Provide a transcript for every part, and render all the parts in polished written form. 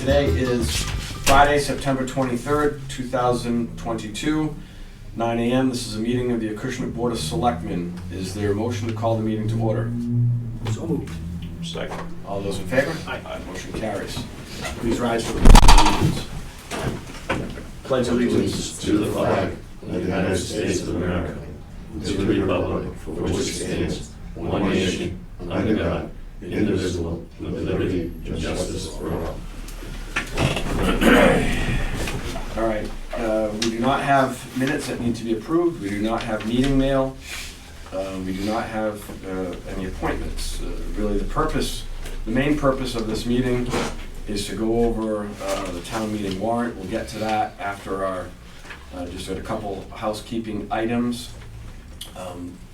Today is Friday, September 23rd, 2022, 9 a.m. This is a meeting of the Acushnet Board of Selectmen. Is there a motion to call the meeting to order? So moved. Second. All those in favor? Aye. Motion carries. Please rise for the pledge of allegiance. To the flag of the United States of America, and to the republic for which it stands, one nation, under God, indivisible, with liberty and justice for all. All right, we do not have minutes that need to be approved. We do not have meeting mail. We do not have any appointments. Really, the main purpose of this meeting is to go over the town meeting warrant. We'll get to that after our, just a couple housekeeping items.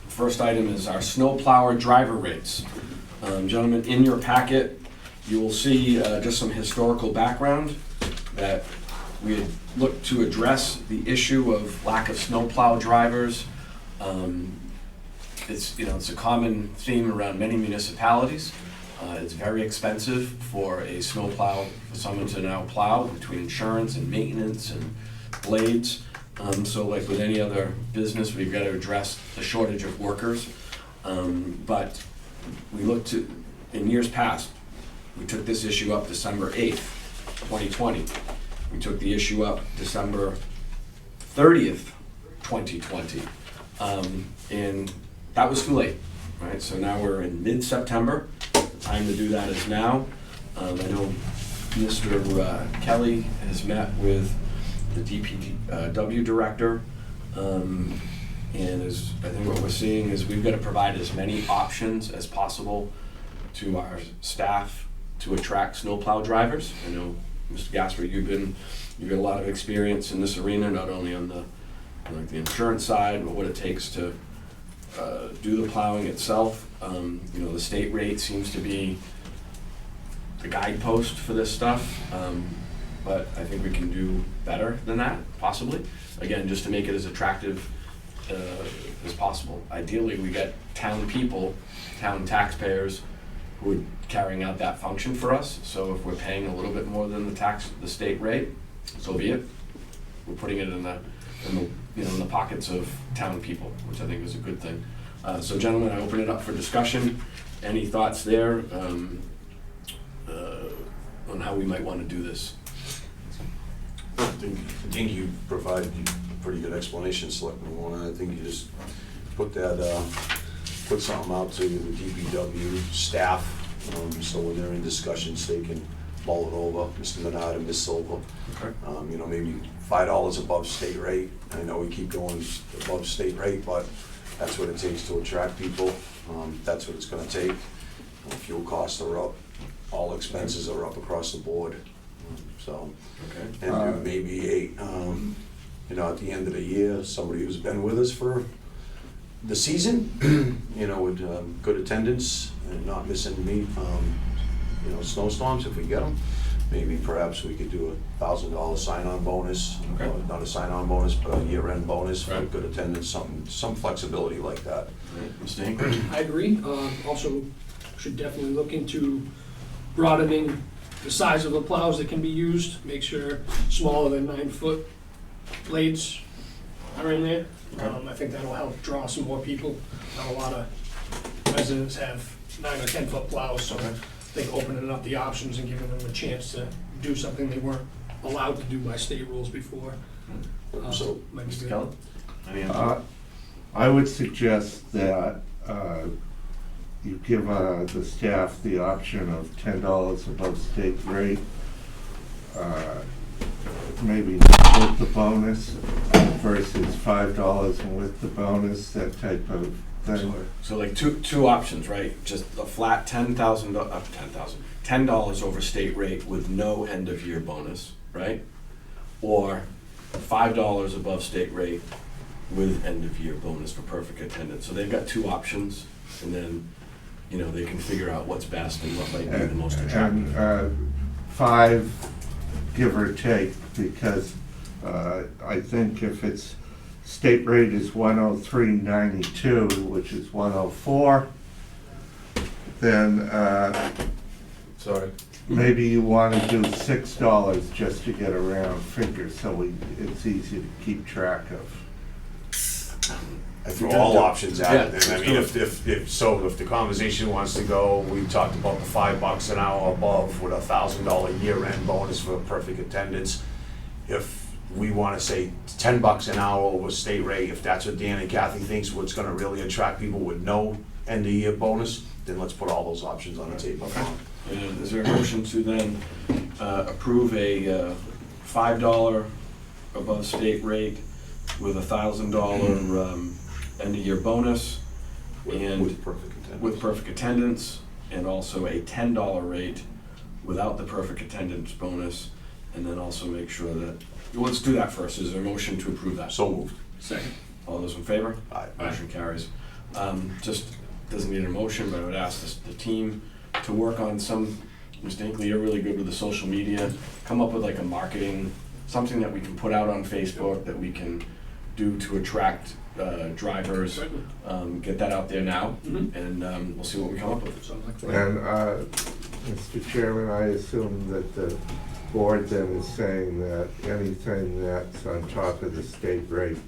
First item is our snowplower driver rates. Gentlemen, in your packet, you will see just some historical background that we had looked to address the issue of lack of snowplow drivers. It's a common theme around many municipalities. It's very expensive for a snowplow, for someone to now plow between insurance and maintenance and blades. So like with any other business, we've got to address the shortage of workers. But we looked to, in years past, we took this issue up December 8th, 2020. We took the issue up December 30th, 2020. And that was too late, right? So now we're in mid-September. The time to do that is now. I know Mr. Kelly has met with the DPW director. And I think what we're seeing is we've got to provide as many options as possible to our staff to attract snowplow drivers. I know, Mr. Gasper, you've got a lot of experience in this arena, not only on the insurance side, but what it takes to do the plowing itself. The state rate seems to be the guidepost for this stuff, but I think we can do better than that, possibly. Again, just to make it as attractive as possible. Ideally, we get town people, town taxpayers, who are carrying out that function for us. So if we're paying a little bit more than the state rate, so be it. We're putting it in the pockets of town people, which I think is a good thing. So gentlemen, I open it up for discussion. Any thoughts there on how we might want to do this? I think you provided a pretty good explanation, Selectman Warner. I think you just put something out to the DPW staff, so when they're in discussions, they can mull it over, Mr. Menard and Ms. Silva. Okay. Maybe $5 above state rate. I know we keep going above state rate, but that's what it takes to attract people. That's what it's gonna take. Fuel costs are up, all expenses are up across the board. Okay. And maybe at the end of the year, somebody who's been with us for the season, with good attendance and not missing snowstorms if we get them. Maybe perhaps we could do $1,000 sign-on bonus. Okay. Not a sign-on bonus, but a year-end bonus for Right. good attendance, some flexibility like that. Right. Mr. Hinkle? I agree. Also, should definitely look into broadening the size of the plows that can be used. Make sure smaller than 9-foot blades are in there. Okay. I think that'll help draw some more people. Not a lot of residents have 9 or 10-foot plows, so Okay. I think opening up the options and giving them a chance to do something they weren't allowed to do by state rules before. So, Might be Mr. good. Kelly? Any input? I would suggest that you give the staff the option of $10 above state rate, maybe with the bonus versus $5 and with the bonus, that type of thing. So like two options, right? Just a flat $10 over state rate with no end of year bonus, right? Or $5 above state rate with end of year bonus for perfect attendance. So they've got two options, and then, you know, they can figure out what's best and what might be the most attractive. And 5, give or take, because I think if it's state rate is 103.92, which is 104, then Sorry. maybe you want to do $6 just to get a round figure, so it's easy to keep track of. I threw all options at it, Yeah, and I mean, if the conversation wants to go, we talked about the $5 an hour above with a $1,000 year-end bonus for perfect attendance. If we wanna say $10 an hour over state rate, if that's what Dan and Kathy thinks what's gonna really attract people with no end-of-year bonus, then let's put all those options on the table. Okay. And is there a motion to then approve a $5 above state rate with a $1,000 end-of-year bonus and With perfect attendance. with perfect attendance, and also a $10 rate without the perfect attendance bonus, and then also make sure that, let's do that first. Is there a motion to approve that? So moved. Second. All those in favor? Aye. Motion carries. Just doesn't need a motion, but I would ask the team to work on some, Mr. Hinckley, you're really good with the social media, come up with like a marketing, something that we can put out on Facebook that we can do to attract drivers, Certainly. get that out there now, Mhm. and we'll see what we come up with. Sounds like fun. And, Mr. Chairman, I assume that the board then is saying that anything that's on top of the state rate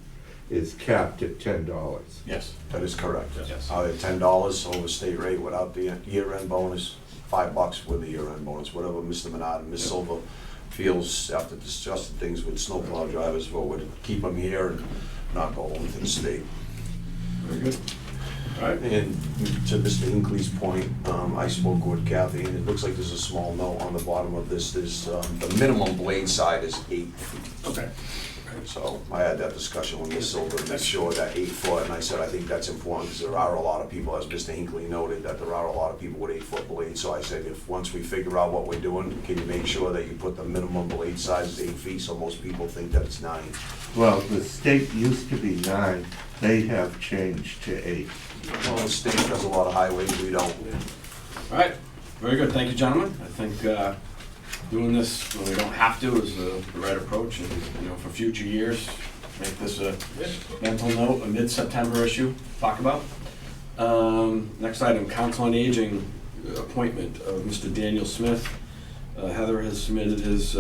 is capped at $10. Yes. That is correct. Yes. $10 over state rate without the year-end bonus, $5 with the year-end bonus, whatever Mr. Menard and Ms. Silva feels after discussing things with snowplow drivers, what would keep them here and not go home to the state. Very good. All right. And to Mr. Hinckley's point, I spoke with Kathy, and it looks like there's a small note on the bottom of this. There's, the minimum blade side is 8 feet. Okay. So I had that discussion with Ms. Silver to make sure that 8 foot, and I said, I think that's important, because there are a lot of people, as Mr. Hinckley noted, that there are a lot of people with 8-foot blades. So I said, if, once we figure out what we're doing, can you make sure that you put the minimum blade size is 8 feet, so most people think that it's 9? Well, the state used to be 9, they have changed to 8. Well, the state does a lot of highways, we don't. All right. Very good. Thank you, gentlemen. I think doing this when we don't have to is the right approach, and, you know, for future years, make this a mental note, a mid-September issue, talk about. Next item, Council on Aging appointment of Mr. Daniel Smith. Heather has submitted his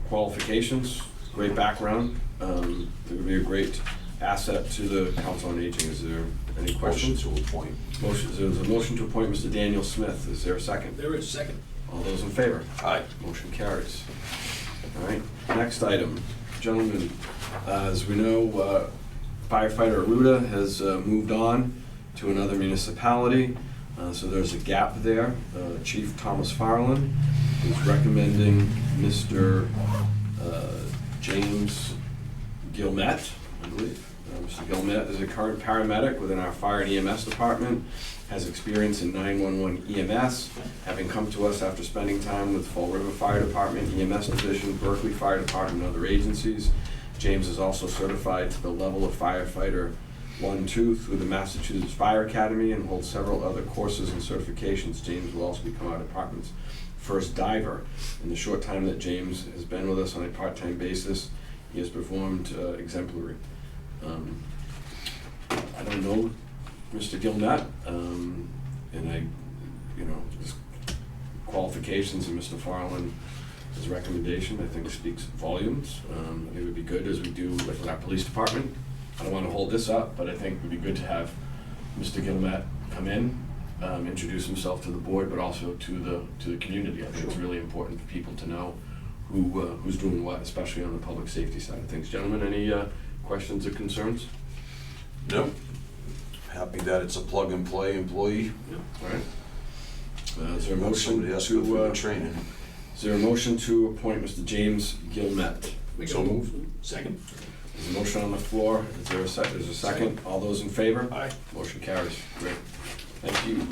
qualifications, great background. It would be a great asset to the Council on Aging. Is there any Motion questions? to appoint. There's a motion to appoint Mr. Daniel Smith. Is there a second? There is second. All those in favor? Aye. Motion carries. All right, next item. Gentlemen, as we know, firefighter Aruda has moved on to another municipality, so there's a gap there. Chief Thomas Farland is recommending Mr. James Gilmet, I believe. Mr. Gilmet is a current paramedic within our fire and EMS department, has experience in 911 EMS, having come to us after spending time with Fall River Fire Department, EMS Division, Berkeley Fire Department, and other agencies. James is also certified to the level of firefighter 1-2 through the Massachusetts Fire Academy and holds several other courses and certifications. James will also become our department's first diver. In the short time that James has been with us on a part-time basis, he has performed exemplary. I don't know Mr. Gilnet, and his qualifications and Mr. Farland, his recommendation, I think speaks volumes. It would be good, as we do like with our police department. I don't want to hold this up, but I think it would be good to have Mr. Gilnet come in, introduce himself to the board, but also to the community. I think it's really important for people to know who's doing what, especially on the public safety side of things. Gentlemen, any questions or concerns? No. happy that it's a plug-and-play employee. All right. Is there a motion Somebody else good for the to, training. is there a motion to appoint Mr. James Gilmet? Make So a moved. Second. There's a motion on the floor. Is there a second? There's a second. All those in favor? Aye. Motion carries. Great. Thank you.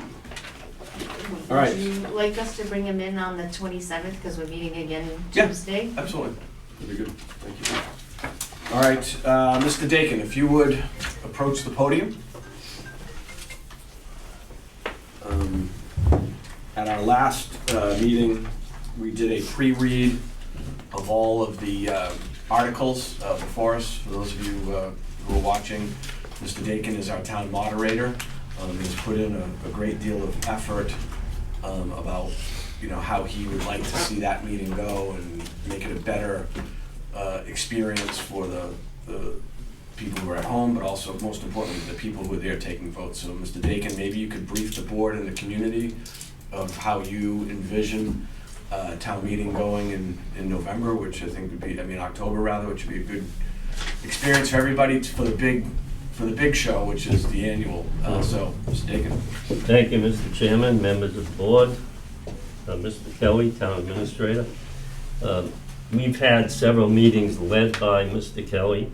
All right. Would you like us to bring him in on the 27th, because we're meeting again Yeah. Tuesday? Absolutely. That'd be good. Thank you. All right, Mr. Dakin, if you would approach the podium. At our last meeting, we did a pre-read of all of the articles before us. For those of you who are watching, Mr. Dakin is our town moderator. He's put in a great deal of effort about, how he would like to see that meeting go and make it a better experience for the people who are at home, but also, most importantly, the people who are there taking votes. So, Mr. Dakin, maybe you could brief the board and the community of how you envision town meeting going in November, which I think would be, October rather, which would be a good experience for everybody for the big show, which is the annual. So, Mr. Dakin. Thank you, Mr. Chairman, members of the board, Mr. Kelly, Town Administrator. We've had several meetings led by Mr. Kelly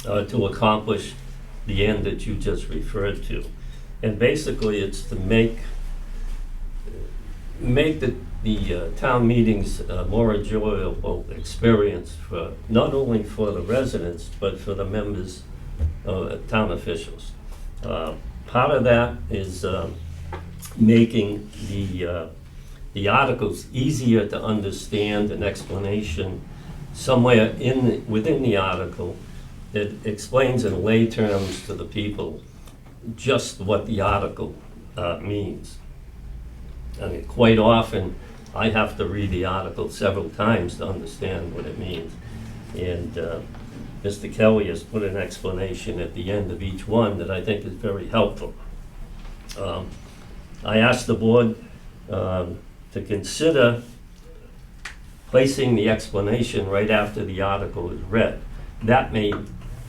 to accomplish the end that you just referred to. And basically, it's to make the town meetings a more enjoyable experience for, not only for the residents, but for the members, town officials. Part of that is making the articles easier to understand, an explanation somewhere within the article that explains in lay terms to the people just what the article means. Quite often, I have to read the article several times to understand what it means. And Mr. Kelly has put an explanation at the end of each one that I think is very helpful. I asked the board to consider placing the explanation right after the article is read. That may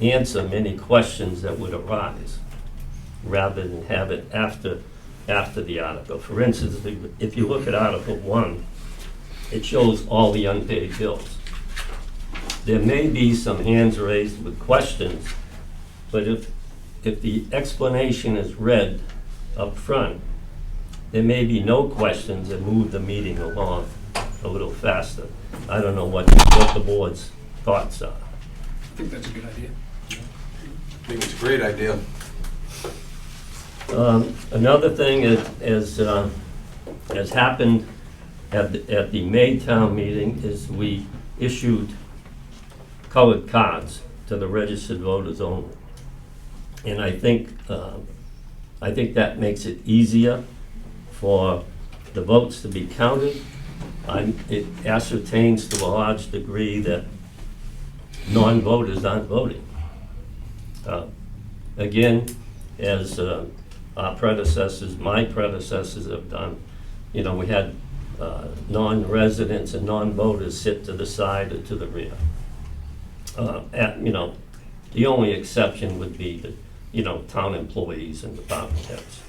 answer many questions that would arise, rather than have it after the article. For instance, if you look at Article 1, it shows all the unpaid bills. There may be some hands raised with questions, but if the explanation is read up front, there may be no questions and move the meeting along a little faster. I don't know what the board's thoughts are. I think that's a good idea. I think it's a great idea. Another thing has happened at the May town meeting is we issued colored cards to the registered voters only. And I think that makes it easier for the votes to be counted. It ascertains to a large degree that non-voters aren't voting. Again, as our predecessors, my predecessors have done, we had non-residents and non-voters sit to the side or to the rear. The only exception would be the, town employees and department heads.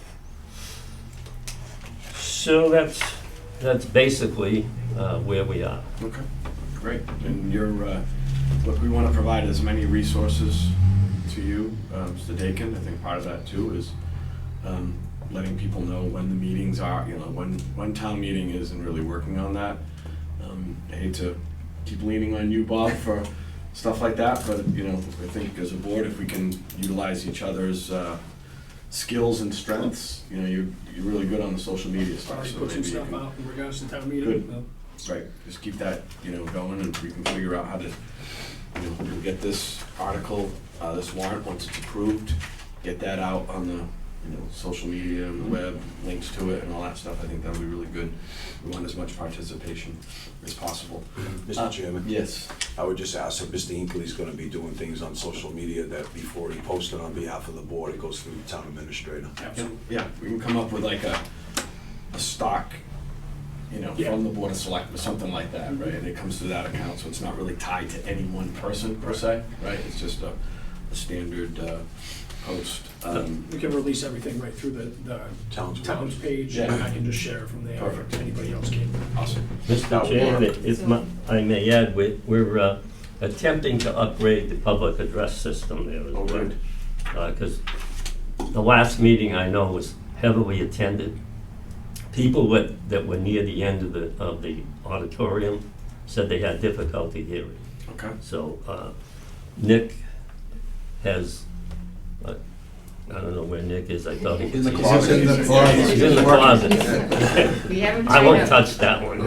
So that's basically where we are. Okay, great. And look, we want to provide as many resources to you, Mr. Dakin. I think part of that too is letting people know when the meetings are, when town meeting is, and really working on that. I hate to keep leaning on you, Bob, for stuff like that, but I think as a board, if we can utilize each other's skills and strengths, you're really good on the social media stuff. Already So put some maybe you stuff can- out in regards to town meeting. Good. Right, just keep that, going, and we can figure out how to, we'll get this article, this warrant, once it's approved, get that out on the, social media and the web, links to it and all that stuff. I think that'll be really good. We want as much participation as possible. Mr. Chairman, Yes. I would just ask if Mr. Inkley's gonna be doing things on social media that before he posts it on behalf of the board, it goes through the town administrator. Absolutely. Yeah, we can come up with like a stock, Yeah. from the Board of Selectmen, something like that, right? And it comes through that account, so it's not really tied to any one person per se, right? It's just a standard post. We can release everything right through the town's page, and I can just share it from there. Perfect. Anybody else can. Awesome. Mr. Chairman, if I may add, we're attempting to upgrade the public address system there as Oh, well. good. Because the last meeting I know was heavily attended. People that were near the end of the auditorium said they had difficulty hearing. Okay. So Nick has, I don't know where Nick is, I thought he was. In the here. closet. He's in the closet. He's in the closet. We haven't I won't tried touch that one.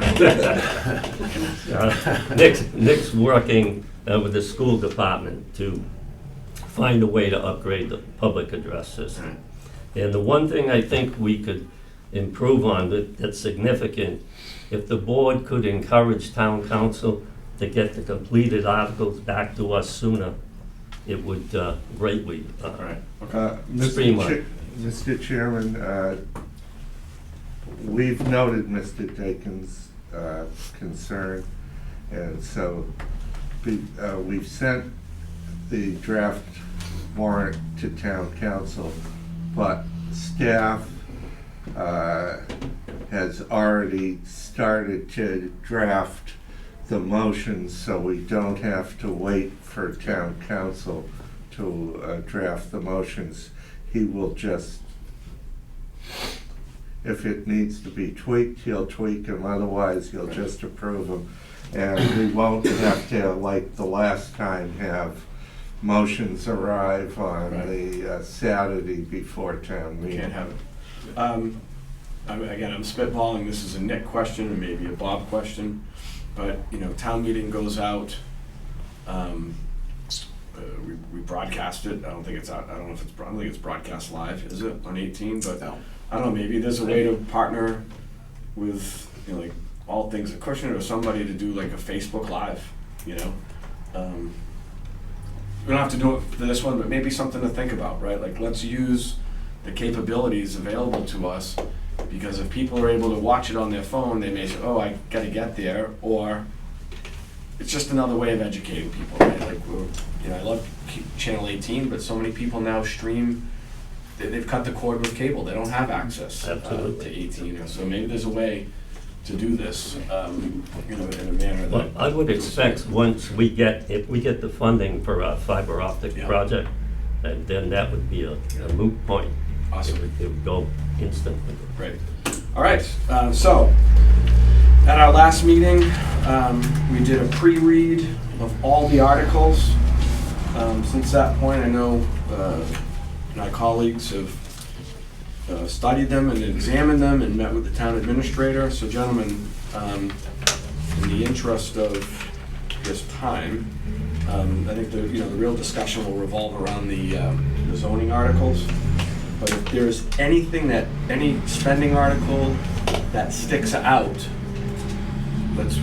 Nick's working with the school department to find a way to upgrade the public address system. And the one thing I think we could improve on that's significant, if the board could encourage town council to get the completed articles back to us sooner, it would greatly Right. Okay. streamline. Mr. Chairman, we've noted Mr. Dakin's concern, and so we've sent the draft warrant to town council, but staff has already started to draft the motions, so we don't have to wait for town council to draft the motions. He will just, if it needs to be tweaked, he'll tweak them, otherwise he'll just approve them. And we won't have to, like the last time, have motions arrive on the Saturday before town We meeting. can't have it. Again, I'm spitballing, this is a Nick question, or maybe a Bob question, but, town meeting goes out, we broadcast it, I don't think it's out, I don't think it's broadcast live, is it, on 18, but, No. I don't know, maybe there's a way to partner with, like, All Things Acushnet or somebody to do like a Facebook Live, We don't have to do it for this one, but maybe something to think about, right? Like, let's use the capabilities available to us, because if people are able to watch it on their phone, they may say, oh, I gotta get there, or it's just another way of educating people, right? Like, I love Channel 18, but so many people now stream, they've cut the cord with cable, they don't have access to Absolutely. 18, so maybe there's a way to do this, in a manner Well, that. I would expect if we get the funding for a fiber optic Yeah. project, then that would be a moot point. Awesome. It would go instantly. Great. All right, so at our last meeting, we did a pre-read of all the articles. Since that point, I know my colleagues have studied them and examined them and met with the town administrator. So gentlemen, in the interest of just time, I think the real discussion will revolve around the zoning articles. But if there's any spending article that sticks out, let's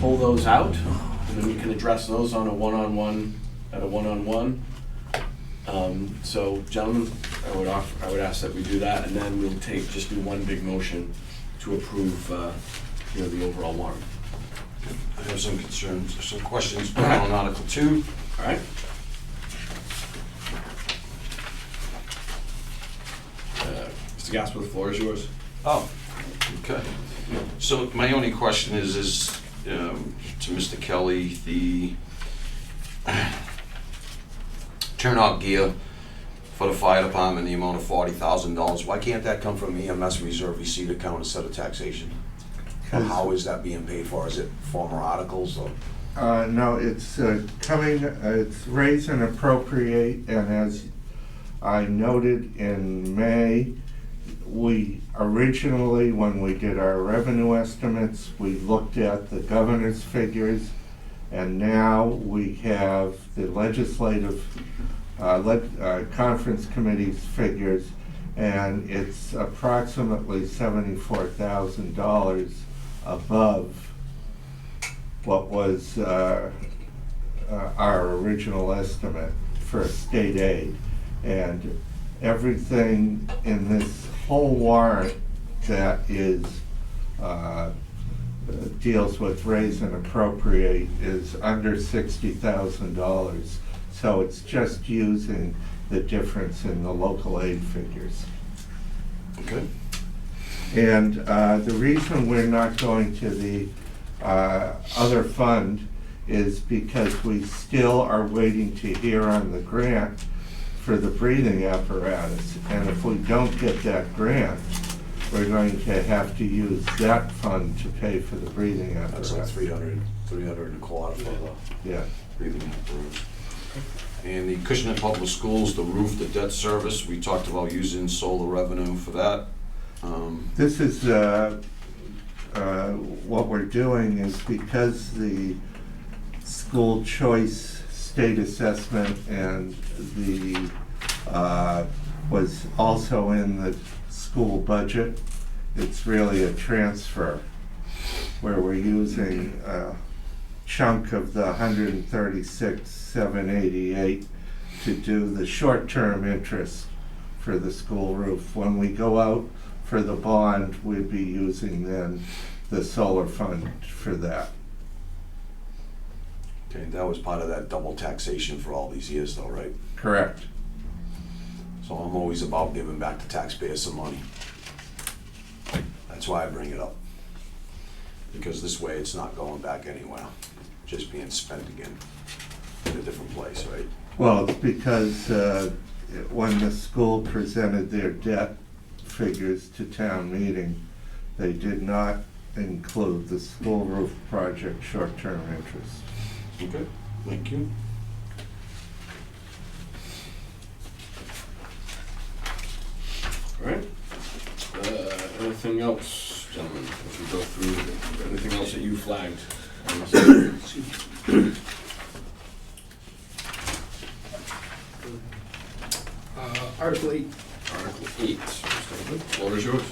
pull those out, and then we can address those on a one-on-one, So gentlemen, I would ask that we do that, and then we'll just do one big motion to approve, the overall warrant. I have some concerns, some questions on Article 2. All right? Mr. Gasper, the floor is yours. Oh, okay. So my only question is to Mr. Kelly, the turnout gear for the fire department, the amount of $40,000. Why can't that come from EMS reserve receipt account instead of taxation? Or how is that being paid for? Is it former articles or? No, it's it's raise and appropriate, and as I noted in May, we originally, when we did our revenue estimates, we looked at the governor's figures, and now we have the legislative conference committee's figures, and it's approximately $74,000 above what was our original estimate for state aid. And everything in this whole warrant that is deals with raise and appropriate is under $60,000. So it's just using the difference in the local aid figures. Okay. And the reason we're not going to the other fund is because we still are waiting to hear on the grant for the breathing apparatus. And if we don't get that grant, we're going to have to use that fund to pay for the breathing That's like apparatus. 300 and a quarter for the Yeah. breathing apparatus. And the Acushnet Public Schools, the roof, the debt service, we talked about using solar revenue for that. This is, what we're doing is because the school choice state assessment and the, was also in the school budget, it's really a transfer where we're using a chunk of the 136,788 to do the short-term interest for the school roof. When we go out for the bond, we'd be using then the solar fund for that. Okay, that was part of that double taxation for all these years though, right? Correct. So I'm always about giving back to taxpayers some money. That's why I bring it up. Because this way it's not going back anywhere, just being spent again in a different place, right? Well, it's because when the school presented their debt figures to town meeting, they did not include the school roof project short-term interest. Okay, thank you. All right. Anything else, gentlemen, as we go through, anything else that you flagged? Article 8, Article 8, Mr. Hood, floor is yours.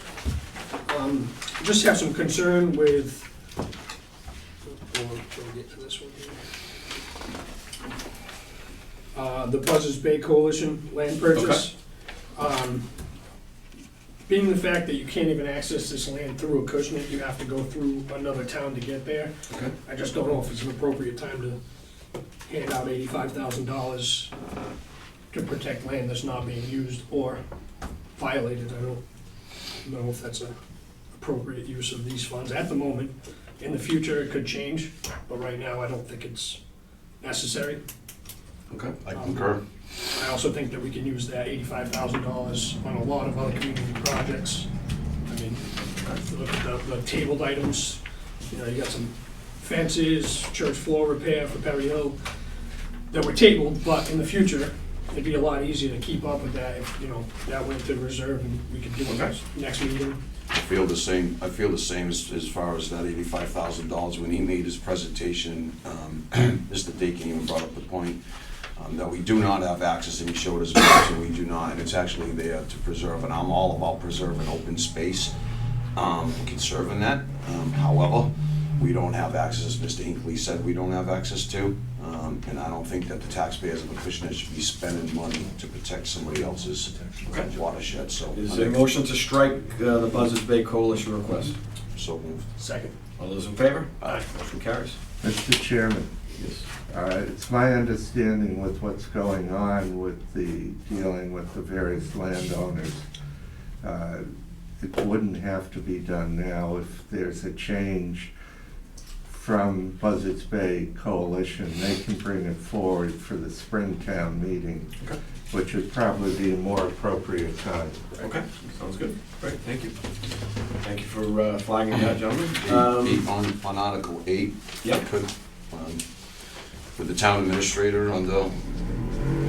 just have some concern with, we'll get to this one here. The Buzzards Bay Coalition land purchase. Being the fact that you can't even access this land through Acushnet, you have to go through another town to get there. Okay. I just don't know if it's an appropriate time to hand out $85,000 to protect land that's not being used or violated. I don't know if that's an appropriate use of these funds at the moment. In the future, it could change, but right now, I don't think it's necessary. Okay. I concur. I also think that we can use that $85,000 on a lot of other community projects. I mean, if you look at the tabled items, you know, you got some fences, church floor repair for Perry Hill that were tabled, but in the future, it'd be a lot easier to keep up with that if, you know, that went to reserve and we could do it next meeting. I feel the same as far as that $85,000 when he made his presentation. Mr. Dakin even brought up the point that we do not have access, and he showed us maps, and we do not, and it's actually there to preserve, and I'm all about preserving open space, conserving that. However, we don't have access, as Mr. Hinckley said, we don't have access to, and I don't think that the taxpayers of Acushnet should be spending money to protect somebody else's watershed, so. Is there a motion to strike the Buzzards Bay Coalition request? So moved. Second. All those in favor? Aye. Motion carries. Mr. Chairman, Yes. it's my understanding with what's going on with the dealing with the various landowners, it wouldn't have to be done now. If there's a change from Buzzards Bay Coalition, they can bring it forward for the Springtown meeting, Okay. which would probably be a more appropriate time. Okay, sounds good. Great, thank you. Thank you for flagging that, gentlemen. On Article 8, Yep. I could, with the town administrator under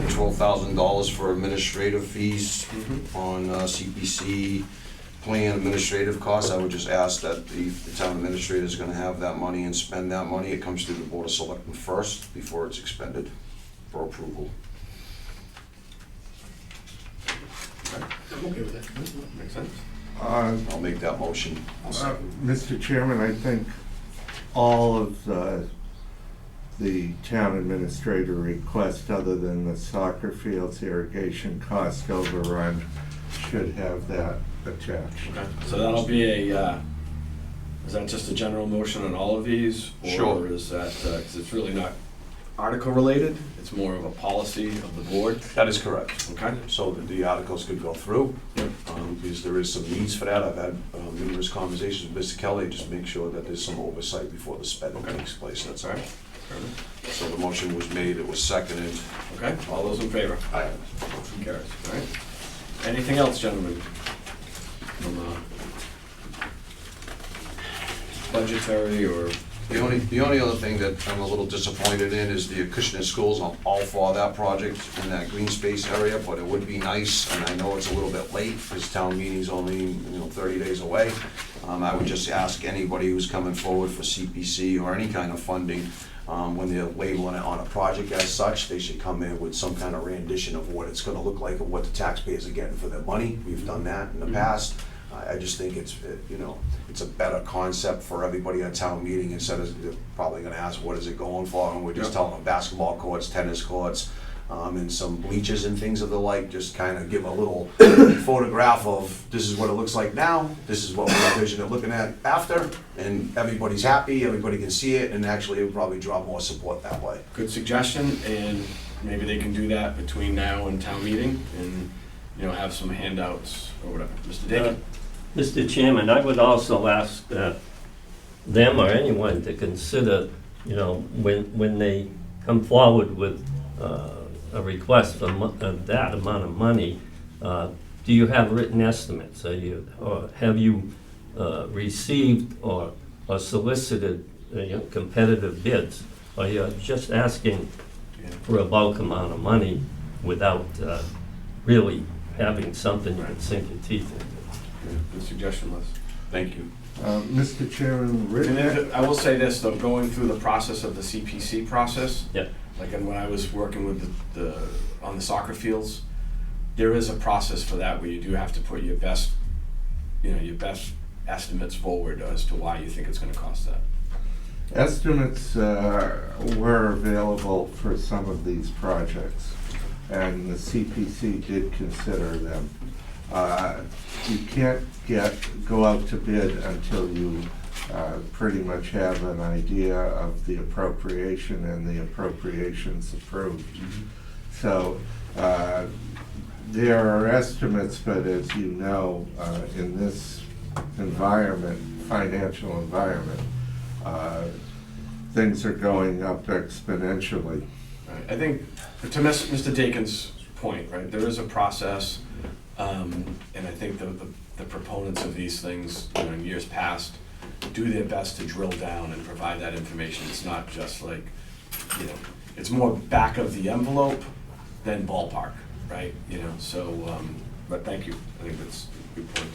$12,000 for administrative fees on CPC plan administrative costs, I would just ask that the town administrator is gonna have that money and spend that money. It comes through the Board of Selectmen first before it's expended for approval. I'm okay with that. Makes sense. I'll make that motion. Mr. Chairman, I think all of the town administrator request, other than the soccer fields irrigation cost overrun, should have that attached. Okay, so that'll be is that just a general motion on all of these? Sure. Or is that, because it's really not article related, it's more of a policy of the board, That is correct. okay? So that the articles could go through, because there is some needs for that. I've had numerous conversations with Mr. Kelly, just make sure that there's some oversight before the spending Okay. takes place, that's all. Sorry? Fair So the motion was made, it was seconded. enough. Okay, all those in favor? Aye. Motion carries, all right? Anything else, gentlemen? From, budgetary or, The only other thing that I'm a little disappointed in is the Acushnet schools. I'm all for that project in that green space area, but it would be nice, and I know it's a little bit late, because town meeting's only, 30 days away. I would just ask anybody who's coming forward for CPC or any kind of funding, when they're labeling it on a project as such, they should come in with some kind of rendition of what it's gonna look like and what the taxpayers are getting for their money. We've done that in the past. I just think it's, it's a better concept for everybody at town meeting, instead of they're probably gonna ask, what is it going for? And we're just Yeah. telling them basketball courts, tennis courts, and some bleachers and things of the like, just kind of give a little photograph of, this is what it looks like now, this is what we envision it looking at after, and everybody's happy, everybody can see it, and actually it would probably draw more support that way. good suggestion, and maybe they can do that between now and town meeting, and, have some handouts or whatever. Mr. Dakin? Mr. Chairman, I would also ask them or anyone to consider, when they come forward with a request for that amount of money, do you have written estimates? Or have you received or solicited competitive bids? Or you're just asking for a bulk amount of money without really having something you can sink your teeth into? Good suggestion, Les. Thank you. Mr. Chairman, And written, then I will say this, though, going through the process of the CPC process, Yeah. like when I was working with on the soccer fields, there is a process for that where you do have to put your best estimates forward as to why you think it's gonna cost that. estimates were available for some of these projects, and the CPC did consider them. You can't go out to bid until you pretty much have an idea of the appropriation and the appropriations approved. So there are estimates, but as you know, in this environment, financial environment, things are going up exponentially. Right. I think, to Mr. Dakin's point, right, there is a process, and I think the proponents of these things, in years past, do their best to drill down and provide that information. It's not just like, it's more back of the envelope than ballpark, right? But thank you, I think that's a good point.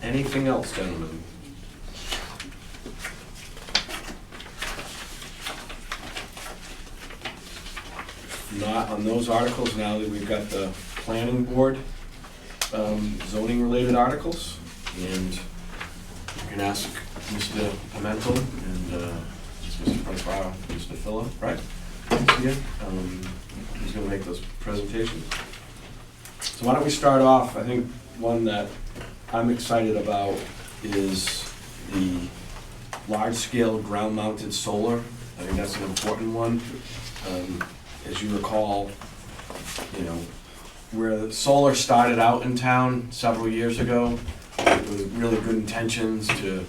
Anything else, gentlemen? Not on those articles, now that we've got the planning board, zoning related articles, and you can ask Mr. Pimentel and Mr. Francois, Mr. Phillip, right? Yeah, who's gonna make those presentations. So why don't we start off, I think one that I'm excited about is the large-scale ground-mounted solar. I think that's an important one. As you recall, where solar started out in town several years ago, with really good intentions to,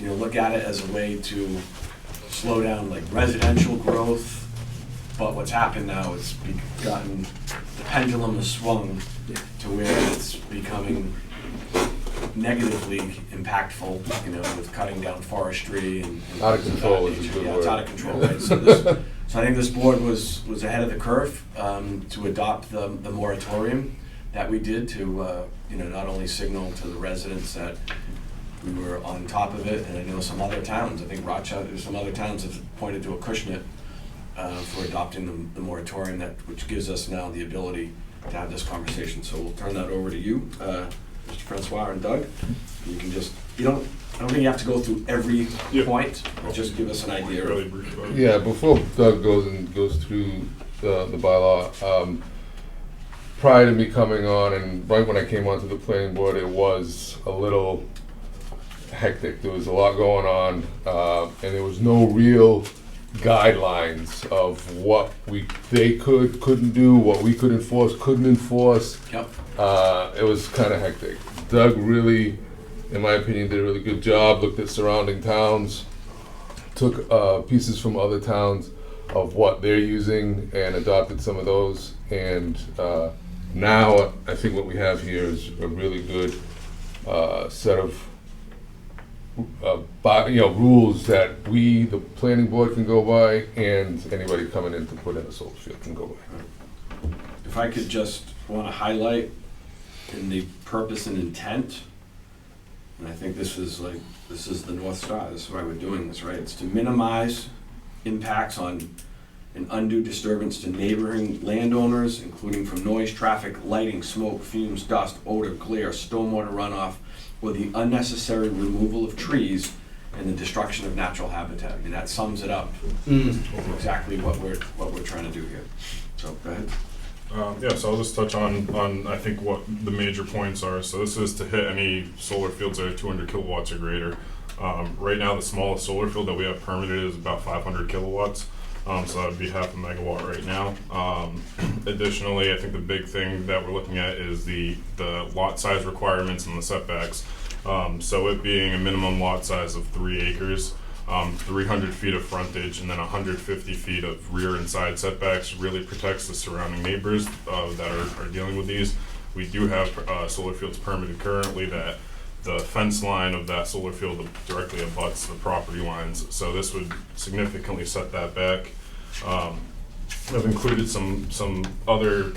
look at it as a way to slow down like residential growth. But what's happened now is the pendulum has swung to where it's becoming negatively impactful, with cutting down forestry and Out of control is a nature. good Yeah, it's word. out of control, right? So I think this board was ahead of the curve to adopt the moratorium that we did to, not only signal to the residents that we were on top of it, and I know some other towns, I think Rochester, some other towns have pointed to Acushnet for adopting the moratorium, which gives us now the ability to have this conversation. So we'll turn that over to you, Mr. Francois and Doug. You can just, I don't think you have to go through every point, but just give us an idea. Really brief about it. Yeah, before Doug goes through the bylaw, prior to me coming on, and right when I came onto the planning board, it was a little hectic. There was a lot going on, and there was no real guidelines of what they couldn't do, what we could enforce, couldn't enforce. Yep. It was kind of hectic. Doug really, in my opinion, did a really good job, looked at surrounding towns, took pieces from other towns of what they're using and adopted some of those. And now I think what we have here is a really good set of rules that we, the planning board, can go by, and anybody coming in to put in a solar field can go by. If I could just want to highlight in the purpose and intent, and I think this is the North Star, this is why we're doing this, right? It's to minimize impacts on an undue disturbance to neighboring landowners, including from noise, traffic, lighting, smoke, fumes, dust, odor, glare, stormwater runoff, or the unnecessary removal of trees and the destruction of natural habitat. I mean, that sums it up. Exactly what we're trying to do here. So, go ahead. Yeah, so I'll just touch on I think what the major points are. So this is to hit any solar fields that are 200 kilowatts or greater. Right now, the smallest solar field that we have permitted is about 500 kilowatts. So that would be half a megawatt right now. Additionally, I think the big thing that we're looking at is the lot size requirements and the setbacks. So it being a minimum lot size of 3 acres, 300 feet of frontage, and then 150 feet of rear and side setbacks really protects the surrounding neighbors that are dealing with these. We do have solar fields permitted currently that the fence line of that solar field directly abuts the property lines, so this would significantly set that back. I've included some other,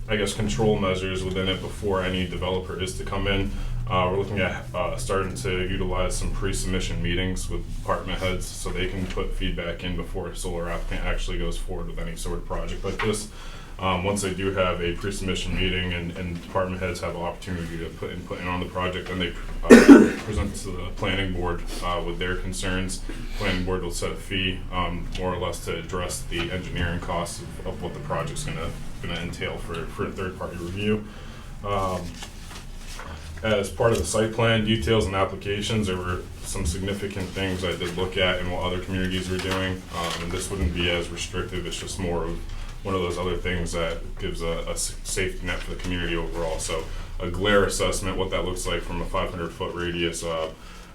I guess, control measures within it before any developer is to come in. We're looking at starting to utilize some pre-submission meetings with department heads so they can put feedback in before a solar applicant actually goes forward with any sort of project like this. Once they do have a pre-submission meeting and department heads have an opportunity to put input in on the project, then they present to the planning board with their concerns. Planning board will set a fee, more or less, to address the engineering costs of what the project's gonna entail for a third-party review. As part of the site plan details and applications, there were some significant things I did look at and what other communities were doing. And this wouldn't be as restrictive, it's just more of one of those other things that gives a safety net for the community overall. So a glare assessment, what that looks like from a 500-foot radius,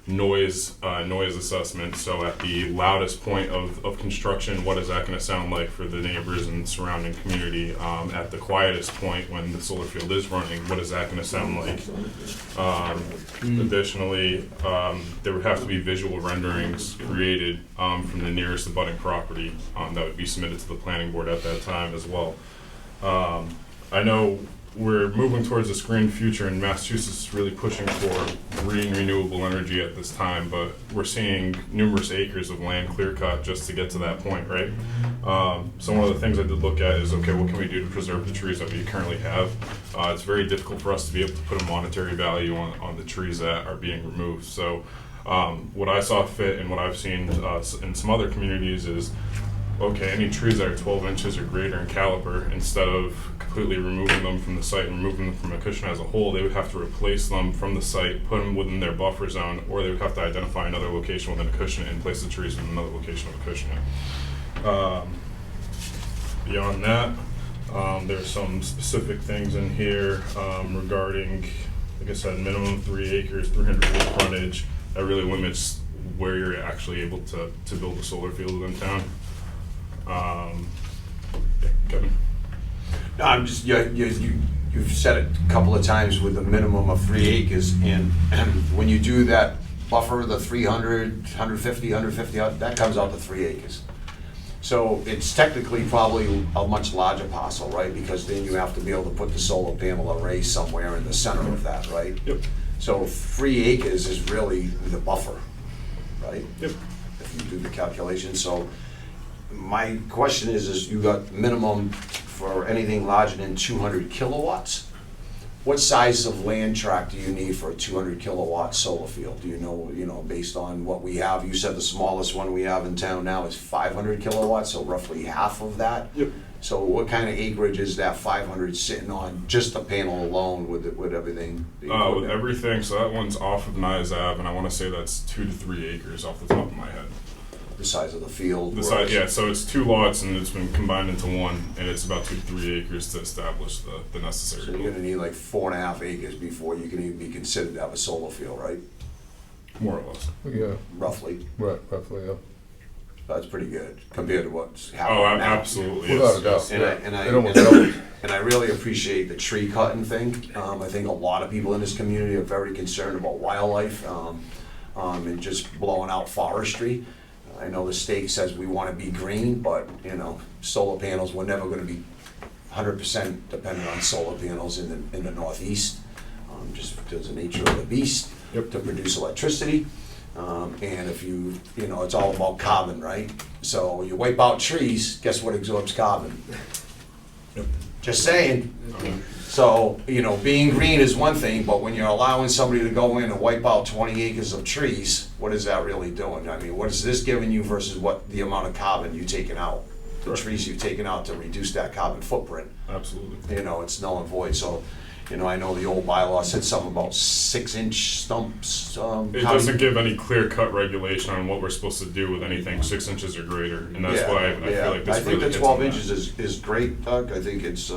noise assessment. So at the loudest point of construction, what is that going to sound like for the neighbors and surrounding community? At the quietest point, when the solar field is running, what is that going to sound like? Additionally, there would have to be visual renderings created from the nearest abutting property that would be submitted to the planning board at that time as well. I know we're moving towards a green future, and Massachusetts is really pushing for green renewable energy at this time, but we're seeing numerous acres of land clear cut just to get to that point, right? So one of the things I did look at is, okay, what can we do to preserve the trees that we currently have? It's very difficult for us to be able to put a monetary value on the trees that are being removed. So what I saw fit and what I've seen in some other communities is, okay, any trees that are 12 inches or greater in caliber, instead of completely removing them from the site and removing them from Acushnet as a whole, they would have to replace them from the site, put them within their buffer zone, or they would have to identify another location within Acushnet and place the trees in another location of Acushnet. Beyond that, there's some specific things in here regarding, like I said, minimum 3 acres, 300 feet frontage. That really limits where you're actually able to build a solar field within town. Yeah, Kevin. No, I'm just, you've said it a couple of times with a minimum of 3 acres, and when you do that buffer, the 300, 150, that comes out to 3 acres. So it's technically probably a much larger parcel, right? Because then you have to be able to put the solar panel array somewhere in the center of that, right? Yep. So 3 acres is really the buffer, right? Yep. If you do the calculation. So my question is you got minimum for anything larger than 200 kilowatts? What size of land tract do you need for a 200 kilowatt solar field? Do you know, based on what we have? You said the smallest one we have in town now is 500 kilowatts, so roughly half of that. Yep. So what kind of acreage is that 500 sitting on, just the panel alone with everything? With everything, so that one's off of Nias Ave, and I want to say that's 2 to 3 acres off the top of my head. the size of the field. The size, yeah, so it's 2 lots and it's been combined into one, and it's about 2 to 3 acres to establish the necessary. So you're gonna need like 4.5 acres before you can even be considered to have a solar field, right? More or less. Yeah, Roughly. right, roughly, yeah. That's pretty good compared to what's Oh, happening now. absolutely. Without a yes, doubt. yes. It almost doubles. And I really appreciate the tree cutting thing. I think a lot of people in this community are very concerned about wildlife, and just blowing out forestry. I know the state says we want to be green, but, you know, solar panels, we're never gonna be 100% dependent on solar panels in the Northeast, just because of the nature of the beast, Yep. to produce electricity. And if you know, it's all about carbon, right? So you wipe out trees, guess what absorbs carbon? Yep. Just saying. So, you know, being green is one thing, but when you're allowing somebody to go in and wipe out 20 acres of trees, what is that really doing? I mean, what is this giving you versus what the amount of carbon you've taken out? The Right. trees you've taken out to reduce that carbon footprint, Absolutely. you know, it's null and void. So, you know, I know the old bylaw said something about 6-inch stumps. It doesn't give any clear-cut regulation on what we're supposed to do with anything 6 inches or greater, and that's why I feel like this I really think the hits 12 on that. inches is great, Doug. I think it's,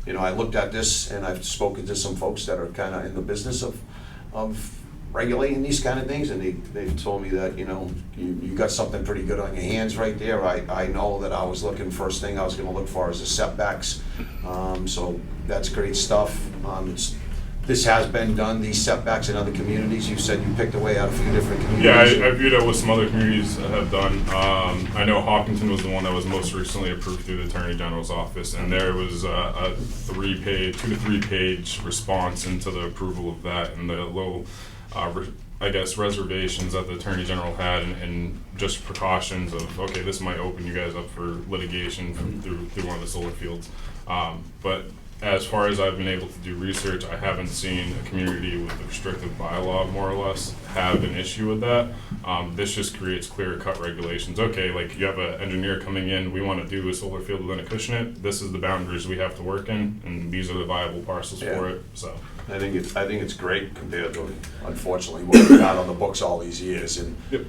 you know, I looked at this and I've spoken to some folks that are kind of in the business of regulating these kind of things, and they've told me that, you know, you got something pretty good on your hands right there. I know that I was looking, first thing I was gonna look for is the setbacks. So that's great stuff. This has been done, these setbacks in other communities. You said you picked away at a few different communities. Yeah, I viewed it what some other communities have done. I know Hopkinton was the one that was most recently approved through the Attorney General's office, and there was a 2 to 3 page response into the approval of that, and the little, I guess, reservations that the Attorney General had, and just precautions of, okay, this might open you guys up for litigation through one of the solar fields. But as far as I've been able to do research, I haven't seen a community with a restrictive bylaw, more or less, have an issue with that. This just creates clear-cut regulations. Okay, like you have an engineer coming in, we want to do a solar field within Acushnet. This is the boundaries we have to work in, and these are the viable parcels for it. So I think it's great compared to, unfortunately, what we've had on the books all these years, and Yep.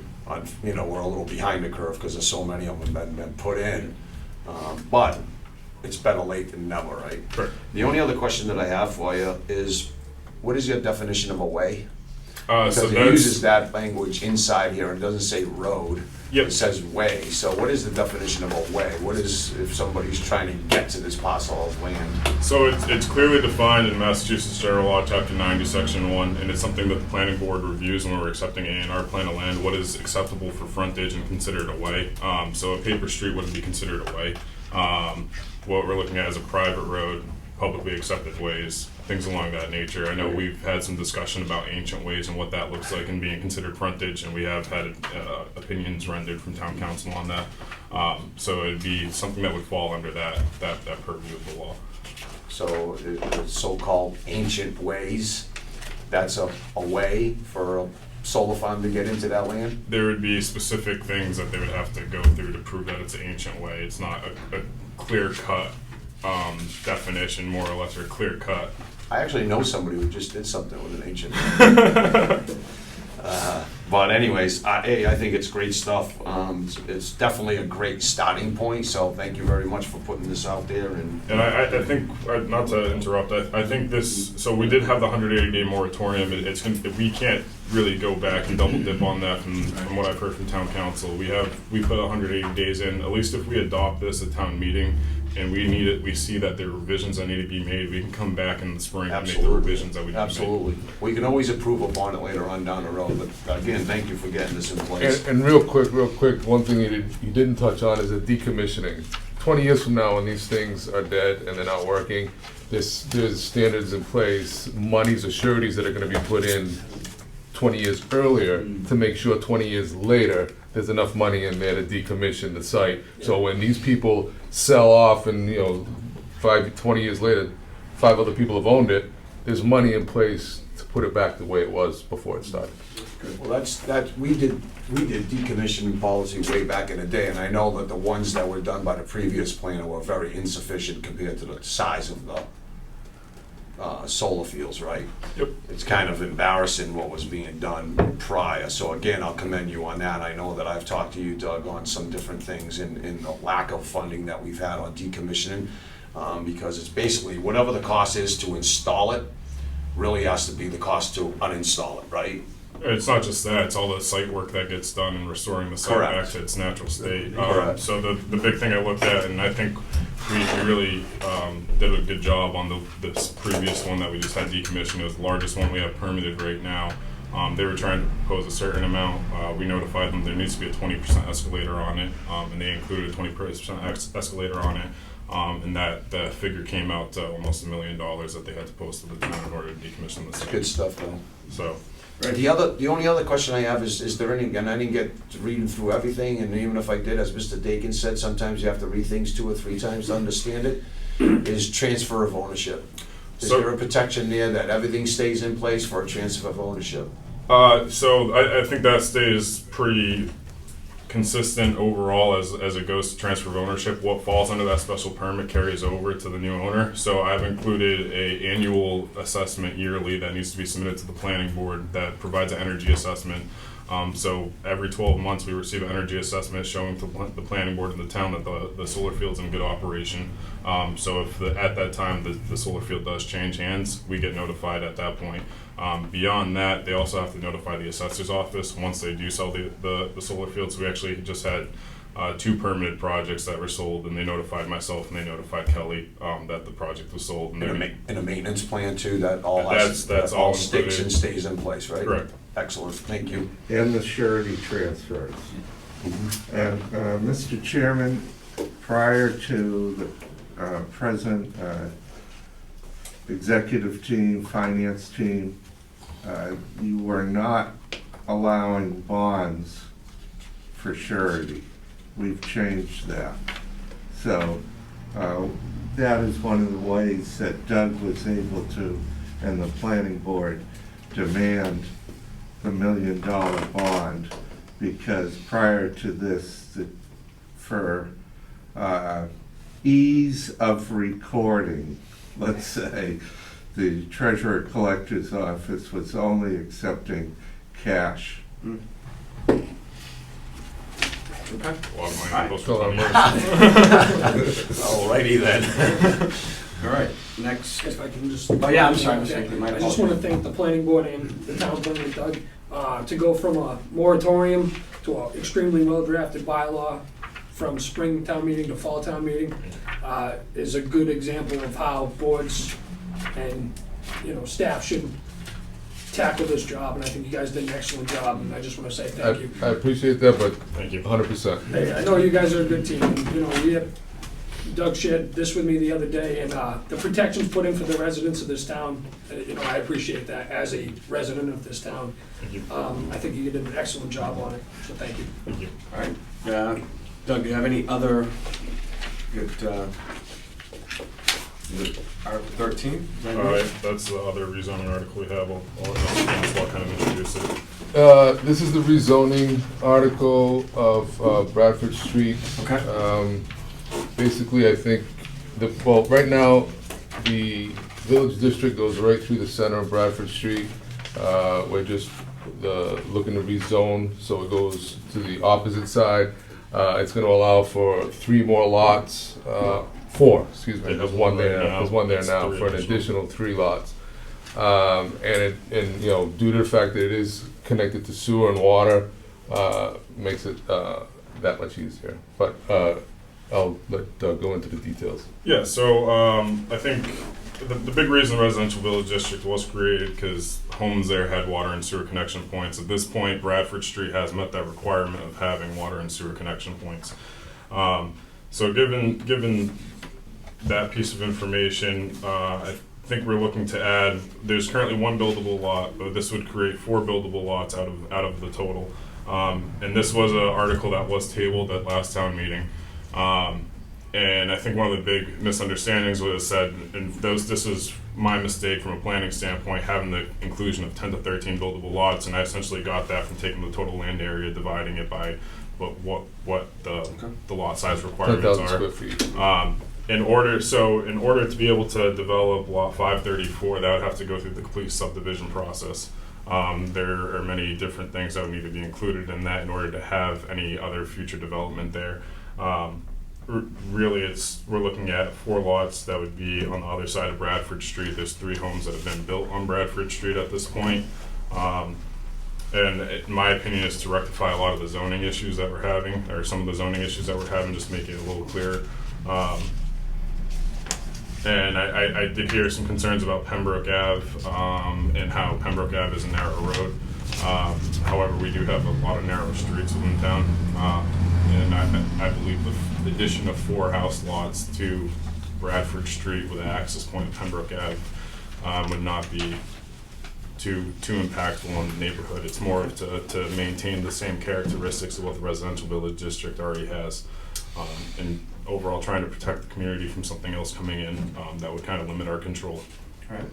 you know, we're a little behind the curve because there's so many of them been put in. But it's better late than never, right? Correct. The only other question that I have for you is, what is your definition of a way? So Because it that's, uses that language inside here, and it doesn't say road. Yep. It says way. So what is the definition of a way? What is, if somebody's trying to get to this parcel of land? So it's clearly defined in Massachusetts General Law, Chapter 90, Section 1, and it's something that the planning board reviews when we're accepting A&R plan of land, what is acceptable for frontage and considered a way. So a paper street wouldn't be considered a way. What we're looking at is a private road, publicly accepted ways, things along that nature. I know we've had some discussion about ancient ways and what that looks like and being considered frontage, and we have had opinions rendered from town council on that. So it'd be something that would fall under that purview of the law. So the so-called ancient ways, that's a way for a solar farm to get into that land? There would be specific things that they would have to go through to prove that it's an ancient way. It's not a clear-cut definition, more or less, or clear-cut. I actually know somebody who just did something with an ancient. But anyways, I think it's great stuff. It's definitely a great starting point, so thank you very much for putting this out there. And I think, not to interrupt, I think this, so we did have the 180-day moratorium. We can't really go back and double dip on that from what I've heard from town council. We put 180 days in, at least if we adopt this at town meeting, and we see that there are revisions that need to be made, we can come back in the spring and make the revisions that we need to make. absolutely, we can always improve upon it later on down the road. But again, thank you for getting this in place. And real quick, one thing you didn't touch on is the decommissioning. 20 years from now, when these things are dead and they're not working, there's standards in place, monies or sureties that are gonna be put in 20 years earlier to make sure 20 years later, there's enough money in there to decommission the site. So when these people sell off and, 20 years later, 5 other people have owned it, there's money in place to put it back the way it was before it started. Well, we did decommissioning policy way back in the day, and I know that the ones that were done by the previous planner were very insufficient compared to the size of solar fields, right? Yep. It's kind of embarrassing what was being done prior. So again, I'll commend you on that. I know that I've talked to you, Doug, on some different things in the lack of funding that we've had on decommissioning. Because it's basically whatever the cost is to install it, really has to be the cost to uninstall it, right? It's not just that, it's all the site work that gets done in restoring the site back Correct. to its natural state. Correct. So the big thing I looked at, and I think we really did a good job on this previous one that we just had decommissioned. It was the largest one we have permitted right now. They were trying to propose a certain amount. We notified them there needs to be a 20% escalator on it, and they included a 20% escalator on it. And that figure came out to almost $1 million that they had to post to the town in order to decommission the site. Good stuff, though. So, The only other question I have is there any, and I didn't get to reading through everything, and even if I did, as Mr. Dakin said, sometimes you have to read things 2 or 3 times to understand it, is transfer of ownership. Is So- there a protection there that everything stays in place for a transfer of ownership? so I think that stays pretty consistent overall as it goes to transfer of ownership. What falls under that special permit carries over to the new owner. So I've included a annual assessment yearly that needs to be submitted to the planning board that provides an energy assessment. So every 12 months we receive an energy assessment showing to the planning board and the town that the solar field's in good operation. So if at that time the solar field does change hands, we get notified at that point. Beyond that, they also have to notify the assessor's office once they do sell the solar field. So we actually just had 2 permitted projects that were sold, and they notified myself and they notified Kelly that the project was sold. And And a maintenance plan too, that all That's that all all sticks included. and stays in place, right? Correct. Excellent, thank you. And the surety transfers. And, Mr. Chairman, prior to the present executive team, finance team, you were not allowing bonds for surety. We've changed that. So that is one of the ways that Doug was able to, and the planning board, demand the $1 million bond, because prior to this, for ease of recording, let's say, the treasurer collector's office was only accepting cash. Okay. A lot of money Alright. goes So, for money. Alrighty then. All right, next. If I can just. Oh, yeah, I'm sorry, Mr. Hinckley, my I just want to apologies. thank the planning board and the town planner, Doug, to go from a moratorium to an extremely well-drafted bylaw from spring town meeting to fall town meeting, is a good example of how boards and, staff should tackle this job, and I think you guys did an excellent job, and I just want to say thank you. I appreciate that, but Thank you. 100%. Hey, I know you guys are a good team, and, we have, Doug shared this with me the other day, and the protections put in for the residents of this town, I appreciate that as a resident of this town. Thank you. I think you did an excellent job on it, so thank you. Thank you. All right, Doug, do you have any other, is it Article 13? Is that yours? That's the other rezoning article we have. I'll kind of introduce it. This is the rezoning article of Bradford Street. Okay. Basically, I think, right now, the village district goes right through the center of Bradford Street. We're just looking to rezone, so it goes to the opposite side. It's gonna allow for 3 more lots, 4, excuse me, there's one there, It's now, 3 for an additional 3 lots. And due to the fact that it is connected to sewer and water, makes it that much easier. But I'll let Doug go into the details. Yeah, so I think the big reason the residential village district was created because homes there had water and sewer connection points. At this point, Bradford Street has met that requirement of having water and sewer connection points. So given that piece of information, I think we're looking to add, there's currently 1 buildable lot, but this would create 4 buildable lots out of the total. And this was an article that was tabled at last town meeting. And I think one of the big misunderstandings was said, and this was my mistake from a planning standpoint, having the inclusion of 10 to 13 buildable lots, and I essentially got that from taking the total land area, dividing it by what the lot size requirements 10,000 are. square feet. in order to be able to develop lot 534, that would have to go through the complete subdivision process. There are many different things that would need to be included in that in order to have any other future development there. Really, we're looking at 4 lots that would be on the other side of Bradford Street. There's 3 homes that have been built on Bradford Street at this point. And in my opinion, is to rectify a lot of the zoning issues that we're having, or some of the zoning issues that we're having, just make it a little clearer. And I did hear some concerns about Pembroke Ave, and how Pembroke Ave is a narrow road. However, we do have a lot of narrow streets within town. And I believe the addition of 4 house lots to Bradford Street with an access point at Pembroke Ave would not be too impactful on the neighborhood. It's more to maintain the same characteristics of what the residential village district already has. And overall trying to protect the community from something else coming in that would kind of limit our control. All right.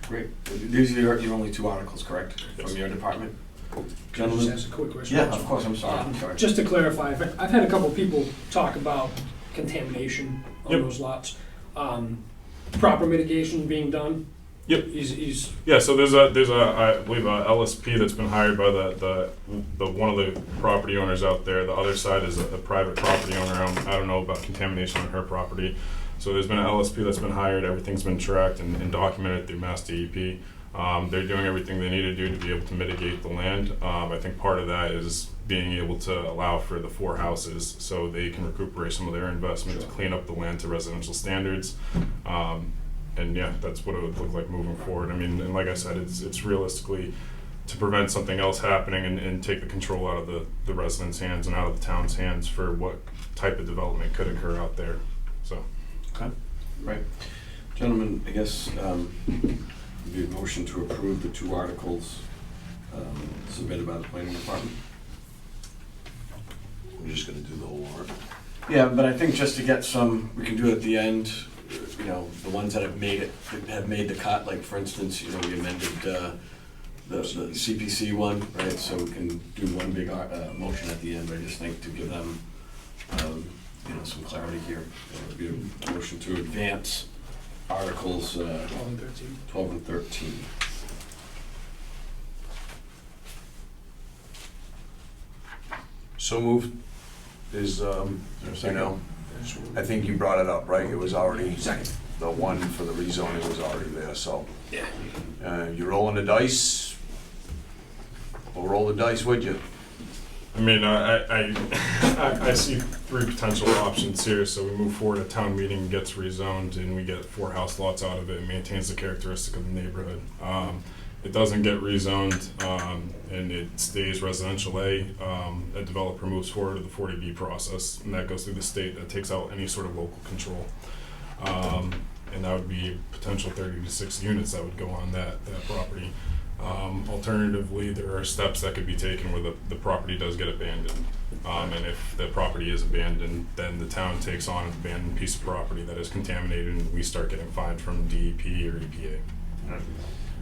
Great. These are your only 2 articles, correct? Yes. From your department? Can I just Gentlemen? ask a quick question? Yeah, of course, I'm sorry. Just to clarify, I've had a couple people talk about contamination on Yep. those lots. Proper mitigation being done? Yep. He's Yeah, so there's I believe a LSP that's been hired by the one of the property owners out there. The other side is a private property owner. I don't know about contamination on her property. So there's been an LSP that's been hired. Everything's been tracked and documented through Mass DEP. They're doing everything they need to do to be able to mitigate the land. I think part of that is being able to allow for the 4 houses so they can recuperate some of their investment to clean up the land to residential standards. And yeah, that's what it would look like moving forward. I mean, and like I said, it's realistically to prevent something else happening and take the control out of the residents' hands and out of the town's hands for what type of development could occur out there. So. Okay, right. Gentlemen, I guess the motion to approve the 2 articles submitted by the planning department. We're just gonna do the whole warrant. Yeah, but I think just to get some, we can do it at the end, you know, the ones that have made the cut, like for instance, you know, we amended the CPC one, right? So we can do one big motion at the end, but I just think to give them, you know, some clarity here. It would be a motion to advance articles 12 and 13. 12 and 13. So moved is, you know, I think you brought it up, right? It was already, Second. the one for the rezoning was already there, so. Yeah. You rolling the dice? We'll roll the dice, would you? I mean, I see 3 potential options here. So we move forward, a town meeting gets rezoned, and we get 4 house lots out of it. It maintains the characteristic of the neighborhood. It doesn't get rezoned, and it stays residential A. A developer moves forward to the 40B process, and that goes through the state. That takes out any sort of local control. And that would be potential 30 to 60 units that would go on that property. Alternatively, there are steps that could be taken where the property does get abandoned. And if the property is abandoned, then the town takes on an abandoned piece of property that is contaminated, and we start getting fined from DEP or EPA.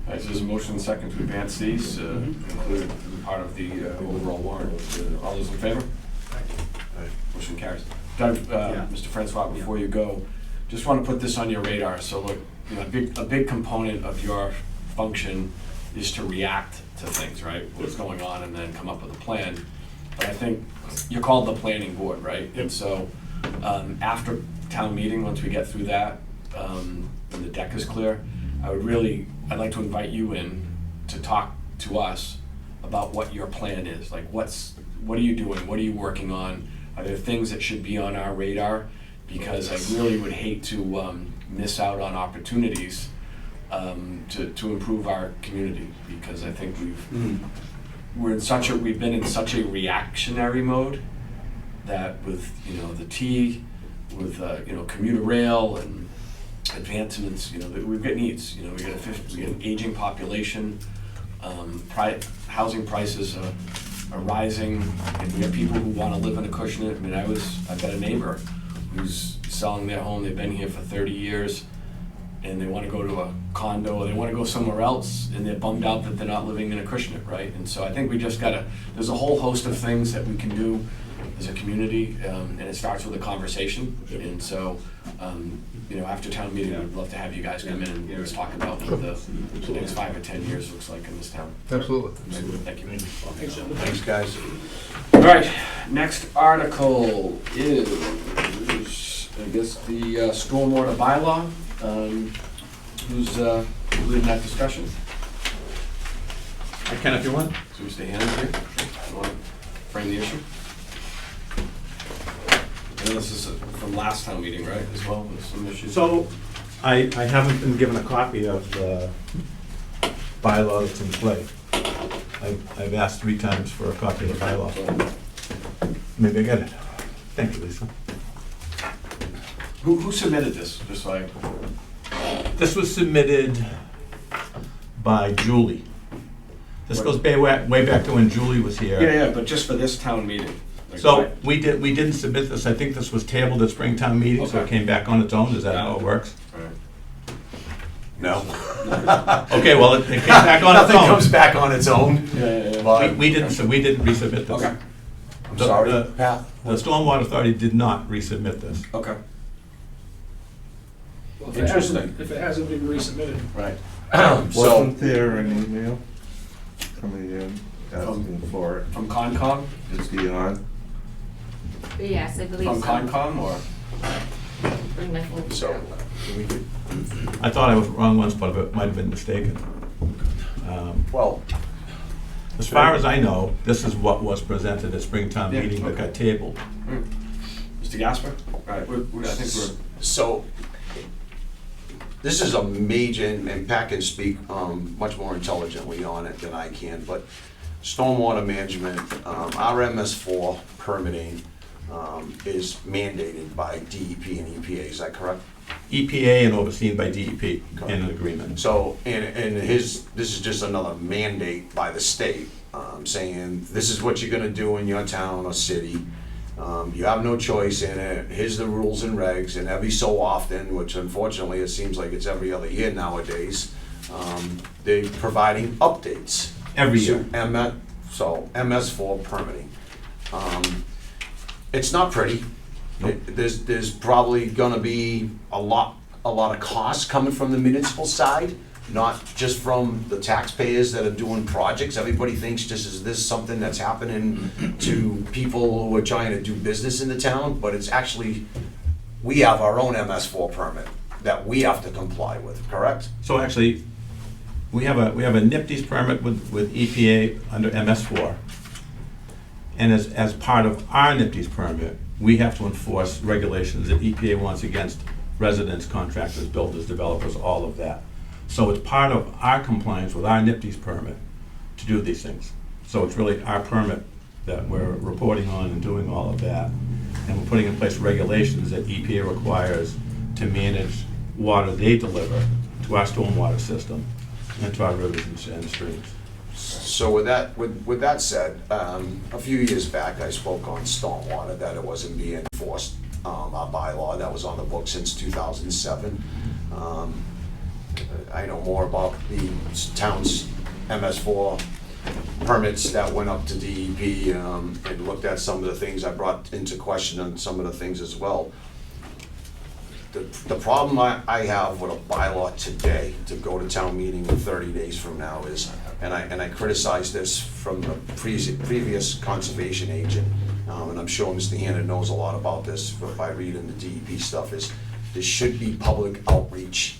All right, so there's a motion and a second to advance these, include part of the overall warrant. All those in favor? Motion carries. Doug, Mr. Francois, before you go, just want to put this on your radar. So look, you know, a big component of your function is to react to things, right? What's going on, and then come up with a plan. But I think you're called the planning board, right? And so after town meeting, once we get through that, and the deck is clear, I'd like to invite you in to talk to us about what your plan is. Like, what are you doing? What are you working on? Are there things that should be on our radar? Because I really would hate to miss out on opportunities to improve our community, because I think we've been in such a reactionary mode that with, you know, the T, with you know, commuter rail and advancements, you know, we've got needs. You know, we got an aging population, housing prices are rising, and we have people who want to live in Acushnet. I mean, I've got a neighbor who's selling their home. They've been here for 30 years, and they want to go to a condo, or they want to go somewhere else, and they're bummed out that they're not living in Acushnet, right? And so I think we just there's a whole host of things that we can do as a community, and it starts with a conversation. And so After town meeting, we'd love to have you guys come in and let's talk about what the next 5 or 10 years looks like in this town. Absolutely. Thank you. Thanks, gentlemen. Thanks, guys. All right, next article is, I guess, the stormwater bylaw. Who's leading that discussion? I can if you want. So Mr. Hannon here, you want to frame the issue? I know this is from last town meeting, right, as well, with some issues? So, I haven't been given a copy of the bylaw that's in play. I've asked 3 times for a copy of the bylaw. Maybe I get it. Thank you, Lisa. Who submitted this, just so I, This was submitted by Julie. This goes way back to when Julie was here. yeah, but just for this town meeting? Like, So why- we didn't submit this. I think this was tabled at Springtown meeting, so it Okay. came back on its own. Is that how it works? All right. No. Okay, well, it came back on its Nothing comes own. back on its own. Yeah. But We didn't resubmit this. Okay, I'm sorry, Pat. The Stormwater Authority did not resubmit this. okay, Well, if it hasn't- Interesting. If it hasn't been resubmitted, right. So, Wasn't there an email coming in asking for it? From Concom? Is he on? Yes, I believe so. From Concom, or? Bring my phone. so, we could, I thought I was wrong once, but it might have been mistaken. well, As far as I know, this is what was presented at Springtown Yeah, meeting that okay. got tabled. Mr. Gasper? All right, I think so, this is a major, and Pat can speak much more intelligently on it than I can, but stormwater management, our MS4 permitting is mandated by DEP and EPA, is that correct? EPA and overseen by DEP in an agreement. So, and this is just another mandate by the state, saying, this is what you're gonna do in your town or city. You have no choice in it, here's the rules and regs, and every so often, which unfortunately it seems like it's every other year nowadays, they're providing updates. Every year. So MS4 permitting. It's not pretty. There's probably gonna be a lot of costs coming from the municipal side, not just from the taxpayers that are doing projects. Everybody thinks just is this something that's happening to people who are trying to do business in the town, but it's actually, we have our own MS4 permit that we have to comply with, correct? So actually, we have a NIPD's permit with EPA under MS4. And as part of our NIPD's permit, we have to enforce regulations that EPA wants against residents, contractors, builders, developers, all of that. So it's part of our compliance with our NIPD's permit to do these things. So it's really our permit that we're reporting on and doing all of that. And we're putting in place regulations that EPA requires to manage water they deliver to our stormwater system and to our rivers and streams. So with that said, a few years back, I spoke on stormwater, that it wasn't being enforced, our bylaw that was on the book since 2007. I know more about the town's MS4 permits that went up to DEP, and looked at some of the things I brought into question on some of the things as well. The problem I have with a bylaw today to go to town meeting in 30 days from now is, and I criticize this from the previous conservation agent, and I'm sure Mr. Hannon knows a lot about this by reading the DEP stuff, is there should be public outreach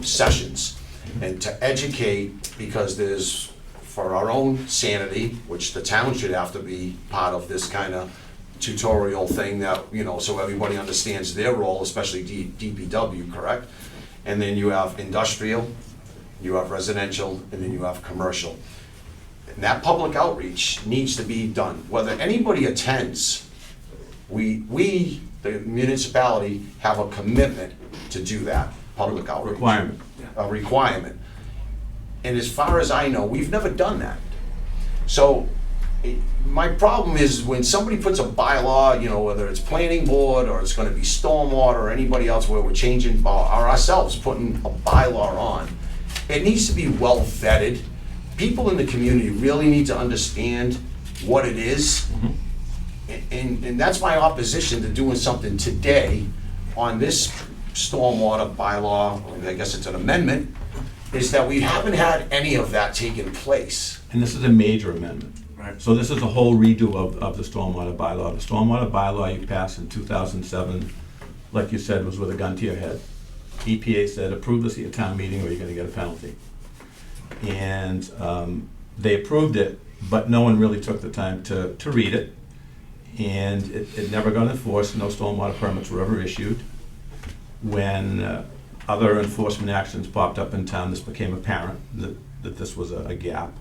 sessions, and to educate, because there's, for our own sanity, which the town should have to be part of this kind of tutorial thing that, so everybody understands their role, especially DPW, correct? And then you have industrial, you have residential, and then you have commercial. And that public outreach needs to be done. Whether anybody attends, we, the municipality, have a commitment to do that, public outreach. Requirement. A requirement. And as far as I know, we've never done that. So, my problem is when somebody puts a bylaw, whether it's planning board or it's gonna be stormwater or anybody else where we're changing, or ourselves putting a bylaw on, it needs to be well vetted. People in the community really need to understand what it is. And that's my opposition to doing something today on this stormwater bylaw, I guess it's an amendment, is that we haven't had any of that taking place. And this is a major amendment. Right. So this is a whole redo of the stormwater bylaw. The stormwater bylaw you passed in 2007, like you said, was with a gun to your head. EPA said, approve this at your town meeting or you're gonna get a penalty. And they approved it, but no one really took the time to read it. And it never got enforced, no stormwater permits were ever issued. When other enforcement actions popped up in town, this became apparent that this was a gap.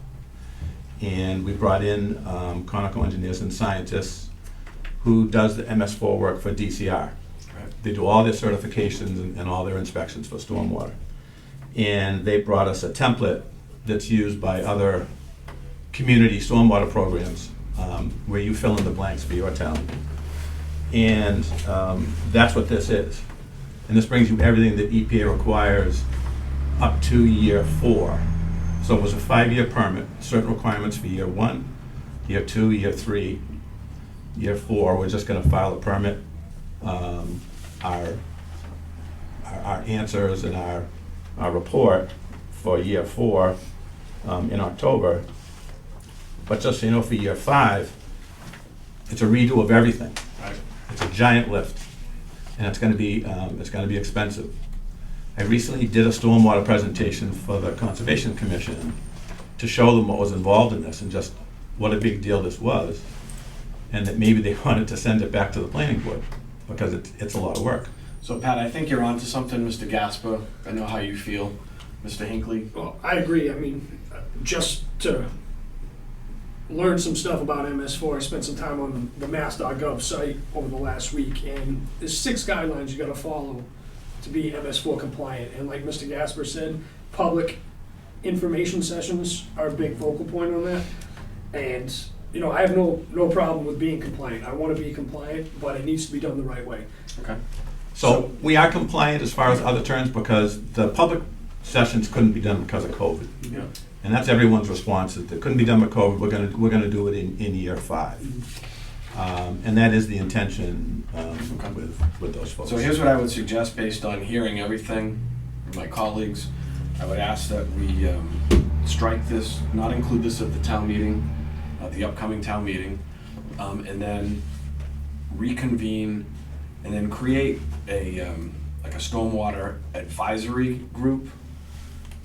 And we brought in Conoco engineers and scientists who does the MS4 work for DCR. They do all their certifications and all their inspections for stormwater. And they brought us a template that's used by other community stormwater programs where you fill in the blanks for your town. And that's what this is. And this brings you everything that EPA requires up to year 4. So it was a 5-year permit, certain requirements for year 1, year 2, year 3, year 4. We're just gonna file a permit. Our answers and our report for year 4 in October. But just so you know, for year 5, it's a redo of everything. It's a giant lift, and it's gonna be expensive. I recently did a stormwater presentation for the Conservation Commission to show them what was involved in this and just what a big deal this was, and that maybe they wanted to send it back to the planning board because it's a lot of work. So Pat, I think you're onto something, Mr. Gasper. I know how you feel. Mr. Hinckley? Well, I agree. I mean, just to learn some stuff about MS4, I spent some time on the mass.gov site over the last week, and there's 6 guidelines you gotta follow to be MS4 compliant. And like Mr. Gasper said, public information sessions are a big focal point on that. And, you know, I have no problem with being compliant. I wanna be compliant, but it needs to be done the right way. Okay. So we are compliant as far as other terms because the public sessions couldn't be done because of COVID. Yeah. And that's everyone's response, that it couldn't be done with COVID, we're gonna do it in year 5. And that is the intention with those folks. So here's what I would suggest based on hearing everything from my colleagues. I would ask that we strike this, not include this at the town meeting, at the upcoming town meeting, and then reconvene and then create a like a stormwater advisory group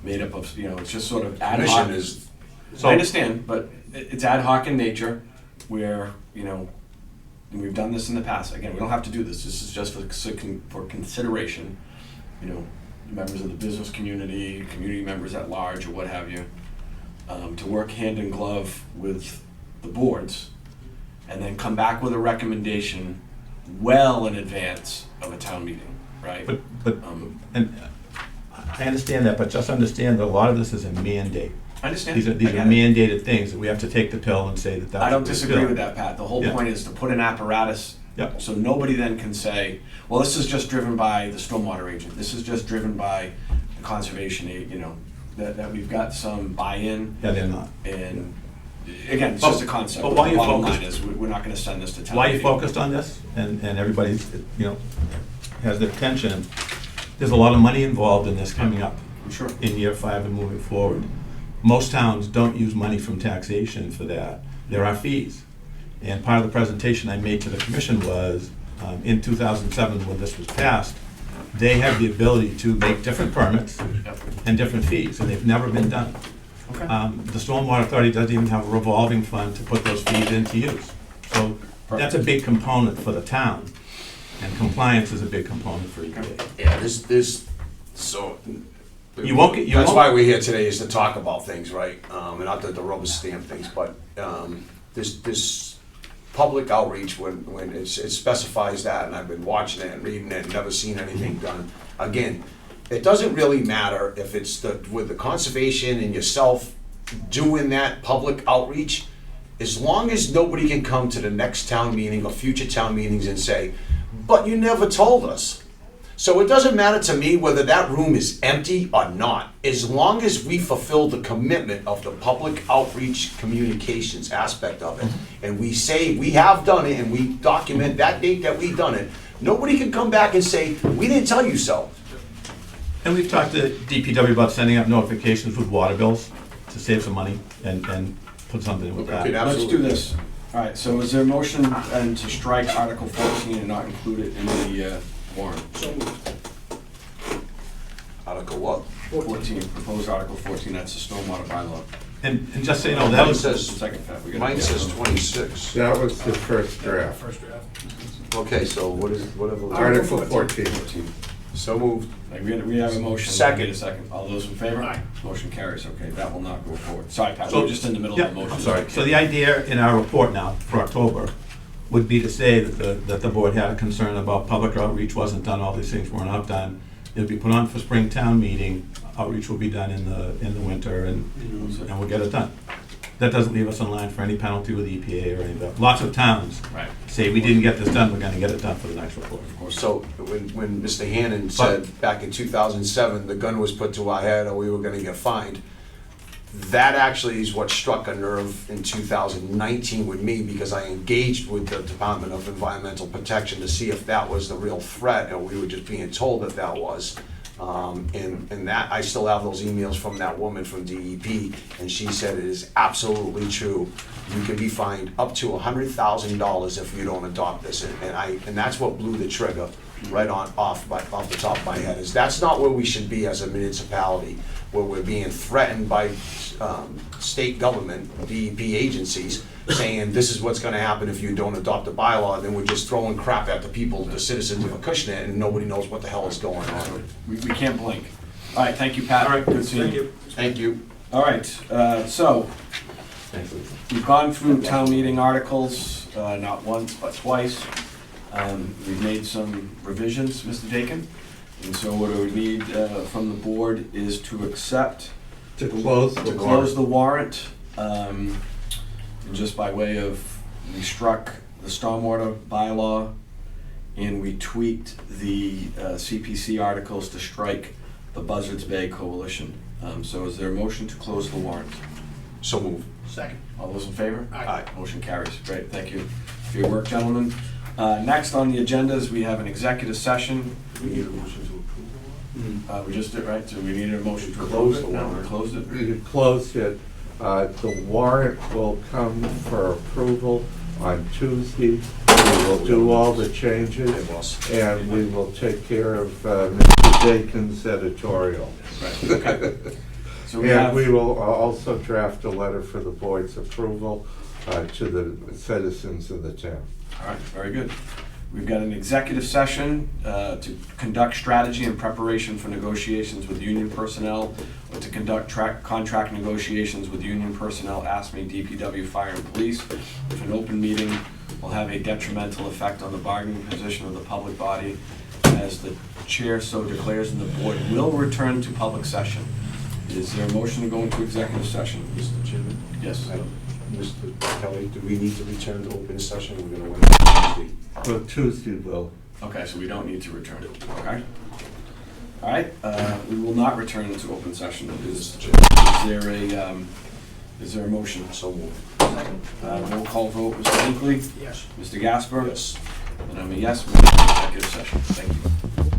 made up of, you know, it's just sort of ad hoc. Commission is, I understand, but it's ad hoc in nature where, you know, and we've done this in the past. Again, we don't have to do this. This is just for consideration. You know, members of the business community, community members at large, or what have you, to work hand in glove with the boards, and then come back with a recommendation well in advance of a town meeting, right? But and I understand that, but just understand that a lot of this is a mandate. I understand. These are mandated things that we have to take the pill and say that that's. I don't what we disagree feel. with that, Pat. The whole Yeah. point is to put an apparatus, Yep. so nobody then can say, well, this is just driven by the stormwater agent, this is just driven by the conservation aid, you know, that we've got some buy-in, Yeah, they're not. and again, it's But- just a concept. but while The you're bottom line focused- is, we're not gonna send this to town While you're meeting. focused on this, and everybody's, you know, has their attention, there's a lot of money involved in this coming up I'm sure. in year 5 and moving forward. Most towns don't use money from taxation for that. There are fees. And part of the presentation I made to the commission was, in 2007, when this was passed, they have the ability to make different permits Yep. and different fees, and they've never been done. Okay. The Stormwater Authority doesn't even have a revolving fund to put those fees into use. So that's a big component for the town, and compliance is a big component for EPA. yeah, this, so. You won't get- you That's won't- why we're here today, is to talk about things, right? And not the rubber stamp things, but this public outreach, when it specifies that, and I've been watching it and reading it, and never seen anything done. Again, it doesn't really matter if it's with the conservation and yourself doing that public outreach, as long as nobody can come to the next town meeting or future town meetings and say, but you never told us. So it doesn't matter to me whether that room is empty or not, as long as we fulfill the commitment of the public outreach communications aspect of it. And we say we have done it, and we document that date that we done it. Nobody can come back and say, we didn't tell you so. And we've talked to DPW about sending out notifications with water bills to save some money and put something in with Okay, that. Let's do this. All right, so is there a motion to strike Article 14 and not include it in the warrant? So moved. Article what? 14, proposed Article 14, that's the stormwater bylaw. And just so you know, that Mine was, says, Second, Pat, we gotta- mine says 26. That was the first draft. First draft. Okay, so what is, whatever. Article 14. 14. So moved. Like, we have a motion. Second. Wait a second. All those in favor? Aye. Motion carries. Okay, that will not go forward. Sorry, Pat, So- we're just in the middle yeah, of the motion. I'm sorry. So the idea in our report now for October would be to say that the board had a concern about public outreach wasn't done, all these things weren't up done. It'll be put on for spring town meeting, outreach will be done in the winter, and we'll get it done. That doesn't leave us in line for any penalty with EPA or anything. Lots of towns Right. say, we didn't get this done, we're gonna get it done for the next report. Of course. So when Mr. Hannon said back in 2007, the gun was put to our head or we were gonna get fined, that actually is what struck a nerve in 2019 with me, because I engaged with the Department of Environmental Protection to see if that was the real threat, and we were just being told that that was. And that, I still have those emails from that woman from DEP, and she said it is absolutely true. You can be fined up to $100,000 if you don't adopt this, and that's what blew the trigger right off the top of my head, is that's not where we should be as a municipality, where we're being threatened by state government, DEP agencies, saying this is what's gonna happen if you don't adopt a bylaw, and then we're just throwing crap at the people, the citizens of Acushnet, and nobody knows what the hell is going on. We can't blink. All right, thank you, Pat. All right, Good seeing thank you. you. Thank you. All right, so Thanks, Lisa. we've gone through town meeting articles, not once, but twice. We've made some revisions, Mr. Dakin. And so what I would need from the board is to accept, To close the to close the warrant. And just by way of, we struck the stormwater bylaw and we tweaked the CPC articles to strike the Buzzards Bay Coalition. So is there a motion to close the warrant? So move. Second. All those in favor? Aye. Motion carries. Great, thank you for your work, gentlemen. Next on the agenda is we have an executive session. We need a motion to approve. We just did, right? So we needed a motion to Close close the it. Now warrant. we closed it. You closed it. The warrant will come for approval on Tuesday. We will do all the changes, Hey, boss. and we will take care of Mr. Dakin's editorial. Right, okay. So we And have, we will also draft a letter for the board's approval to the citizens of the town. all right, very good. We've got an executive session to conduct strategy and preparation for negotiations with union personnel, or to conduct contract negotiations with union personnel, ASME, DPW, fire, and police. If an open meeting will have a detrimental effect on the bargaining position of the public body, as the chair so declares, and the board will return to public session. Is there a motion to go into executive session? Mr. Chairman? Yes. Mr. Kelly, do we need to return to open session? We're gonna wait until Tuesday. Well, Tuesday will. Okay, so we don't need to return, okay? All right, we will not return into open session. Is there a motion? So moved. Roll call vote, Mr. Hinckley, Yes. Mr. Gasper? Yes. And I'm a yes, we're in executive session. Thank you.